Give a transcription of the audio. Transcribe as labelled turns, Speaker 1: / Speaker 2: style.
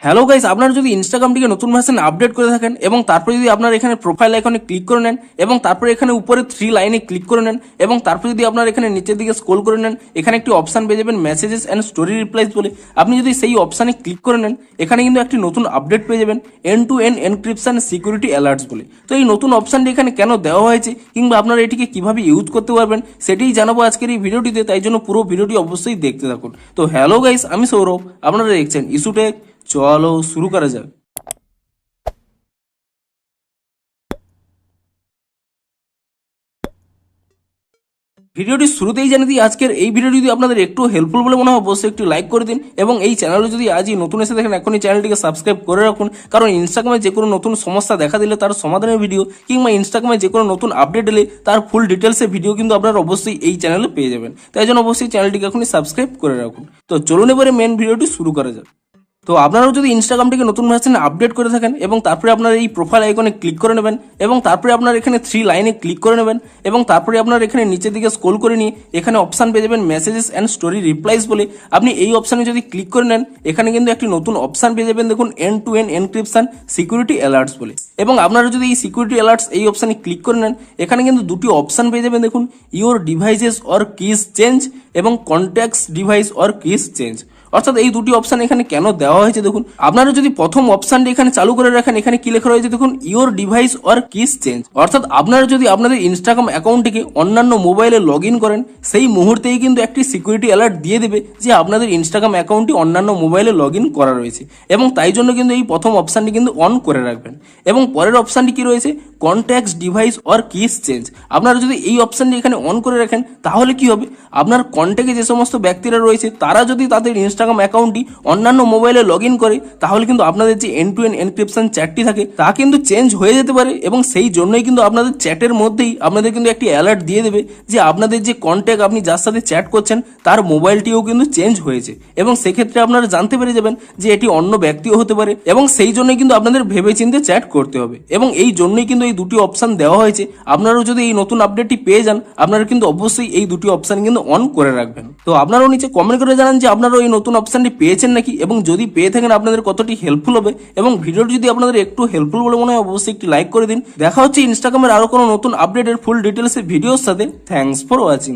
Speaker 1: Hello guys, আপনারা যদি ইনস্টাগ্রামটিকে নতুন ভার্সনে আপডেট করে থাকেন এবং তারপরে যদি আপনারা এখানে প্রোফাইল আইকনে ক্লিক করে নেন এবং তারপরে এখানে উপরে 3 লাইনে ক্লিক করে নেন এবং তারপরে যদি আপনারা এখানে নিচের দিকে স্ক্রল করে নেন, এখানে একটি অপশন পেয়ে যাবেন মেসেজেস এন্ড স্টোরি রিপ্লাইজ বলে। আপনি যদি সেই অপশনে ক্লিক করে নেন, এখানে কিন্তু একটি নতুন আপডেট পেয়ে যাবেন end to end encryption security alerts বলে। তো এই নতুন অপশনটি এখানে কেন দেওয়া হয়েছে কিংবা আপনারা এটিকে কিভাবে ইউজ করতে পারবেন সেটাই জানাবো আজকের এই ভিডিওটিতে, তাই জন্য পুরো ভিডিওটি অবশ্যই দেখতে থাকুন। তো হ্যালো গাইস, আমি সৌরভ, আপনারা দেখছেন ইস্যুটেক। চলো শুরু করা যাক। ভিডিওটি শুরুতেই জানিয়ে দিই, আজকের এই ভিডিওটি যদি আপনাদের একটু হেল্পফুল বলে মনে হয় অবশ্যই একটু লাইক করে দিন এবং এই চ্যানেলে যদি আজই নতুন এসে দেখেন এখনই চ্যানেলটিকে সাবস্ক্রাইব করে রাখুন, কারণ ইনস্টাগ্রামে যে কোনো নতুন সমস্যা দেখা দিলে তার সমাধানের ভিডিও কিংবা ইনস্টাগ্রামে যে কোনো নতুন আপডেট এলে তার ফুল ডিটেলসের ভিডিও কিন্তু আপনারা অবশ্যই এই চ্যানেলে পেয়ে যাবেন। তাই জন্য অবশ্যই চ্যানেলটিকে এখনই সাবস্ক্রাইব করে রাখুন। তো চলুন এবারে মেন ভিডিওটি শুরু করা যাক। তো আপনারাও যদি ইনস্টাগ্রামটিকে নতুন ভার্সনে আপডেট করে থাকেন এবং তারপরে আপনারা এই প্রোফাইল আইকনে ক্লিক করে নেবেন এবং তারপরে আপনারা এখানে 3 লাইনে ক্লিক করে নেবেন এবং তারপরে আপনারা এখানে নিচের দিকে স্ক্রল করে নিয়ে এখানে অপশন পেয়ে যাবেন মেসেজেস এন্ড স্টোরি রিপ্লাইজ বলে। আপনি এই অপশনে যদি ক্লিক করে নেন, এখানে কিন্তু একটি নতুন অপশন পেয়ে যাবেন, দেখুন end to end encryption security alerts বলে। এবং আপনারা যদি এই সিকিউরিটি অ্যালার্টস এই অপশনে ক্লিক করে নেন, এখানে কিন্তু দুটি অপশন পেয়ে যাবেন, দেখুন your devices or keys change এবং contacts device or keys change. অর্থাৎ এই দুটি অপশন এখানে কেন দেওয়া হয়েছে দেখুন। আপনারা যদি প্রথম অপশনটি এখানে চালু করে রাখেন, এখানে কি লেখা রয়েছে দেখুন your device or keys change. অর্থাৎ আপনারা যদি আপনাদের ইনস্টাগ্রাম অ্যাকাউন্টটিকে অন্যান্য মোবাইলে লগ ইন করেন, সেই মুহূর্তেই কিন্তু একটি সিকিউরিটি অ্যালার্ট দিয়ে দেবে যে আপনাদের ইনস্টাগ্রাম অ্যাকাউন্টটি অন্যান্য মোবাইলে লগ ইন করা রয়েছে এবং তাই জন্য কিন্তু এই প্রথম অপশনটি কিন্তু অন করে রাখবেন। এবং পরের অপশনটি কি রয়েছে, contacts device or keys change. আপনারা যদি এই অপশনটি এখানে অন করে রাখেন, তাহলে কি হবে, আপনার কন্ট্যাক্টে যে সমস্ত ব্যক্তিরা রয়েছে তারা যদি তাদের ইনস্টাগ্রাম অ্যাকাউন্টটি অন্যান্য মোবাইলে লগ ইন করে, তাহলে কিন্তু আপনাদের যে এন্ড টু এন্ড এনক্রিপশন চ্যাটটি থাকে তা কিন্তু চেঞ্জ হয়ে যেতে পারে এবং সেই জন্যই কিন্তু আপনাদের চ্যাটের মধ্যেই আপনাদের কিন্তু একটি অ্যালার্ট দিয়ে দেবে যে আপনাদের যে কন্ট্যাক্ট আপনি যার সাথে চ্যাট করছেন তার মোবাইলটিও কিন্তু চেঞ্জ হয়েছে এবং সেক্ষেত্রে আপনারা জানতে পেরে যাবেন যে এটি অন্য ব্যক্তিও হতে পারে এবং সেই জন্যই কিন্তু আপনাদের ভেবেচিন্তে চ্যাট করতে হবে এবং এই জন্যই কিন্তু এই দুটি অপশন দেওয়া হয়েছে। আপনারাও যদি এই নতুন আপডেটটি পেয়ে যান, আপনারা কিন্তু অবশ্যই এই দুটি অপশন কিন্তু অন করে রাখবেন। তো আপনারাও নিচে কমেন্ট করে জানান যে আপনারাও এই নতুন অপশনটি পেয়েছেন নাকি এবং যদি পেয়ে থাকেন আপনাদের কতটি হেল্পফুল হবে এবং ভিডিওটি যদি আপনাদের একটু হেল্পফুল বলে মনে হয় অবশ্যই একটি লাইক করে দিন। দেখা হচ্ছে ইনস্টাগ্রামের আরো কোনো নতুন আপডেটের ফুল ডিটেলসের ভিডিওর সাথে। Thanks for watching.